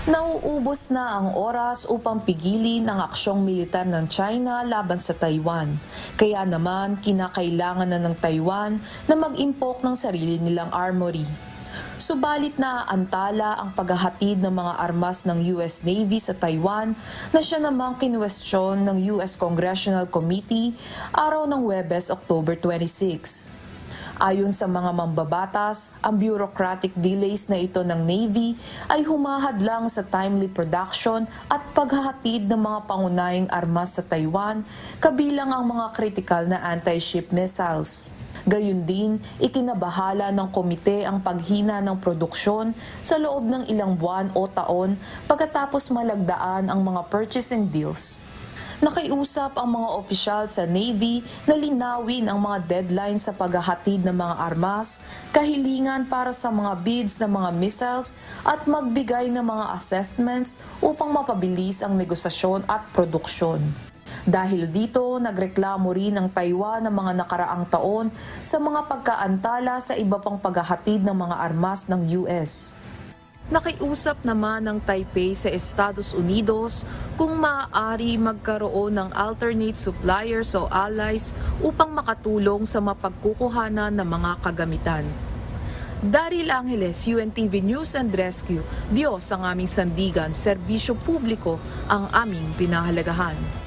Nauubos na ang oras upang pigilin ang aksyong militar ng China laban sa Taiwan. Kaya naman, kinakailangan na ng Taiwan na mag-impok ng sarili nilang armory. Subalit naaantala ang paghahatid ng mga armas ng US Navy sa Taiwan na siya namang kinwestiyon ng US Congressional Committee araw ng Huwebes, October 26. Ayon sa mga mambabatas, ang bureaucratic delays na ito ng Navy ay humahadlang sa timely production at paghahatid ng mga pangunahing armas sa Taiwan, kabilang ang mga critical na anti-ship missiles. Gayun din, ikinabahala ng komite ang paghina ng produksyon sa loob ng ilang buwan o taon pagkatapos malagdaan ang mga purchasing deals. Nakiusap ang mga opisyal sa Navy na linawin ang mga deadline sa paghahatid ng mga armas, kahilingan para sa mga bids ng mga missiles at magbigay ng mga assessments upang mapabilis ang negosasyon at produksyon. Dahil dito, nagreklamo rin ang Taiwan ng mga nakaraang taon sa mga pagkaantala sa iba pang paghahatid ng mga armas ng US. Nakiusap naman ng Taipei sa Estados Unidos kung maaari magkaroon ng alternate suppliers o allies upang makatulong sa mapagkukuhanan ng mga kagamitan. Daryl Angeles, UNTV News and Rescue. Diyos ang aming sandigan, serbisyo publiko ang aming pinahalagahan.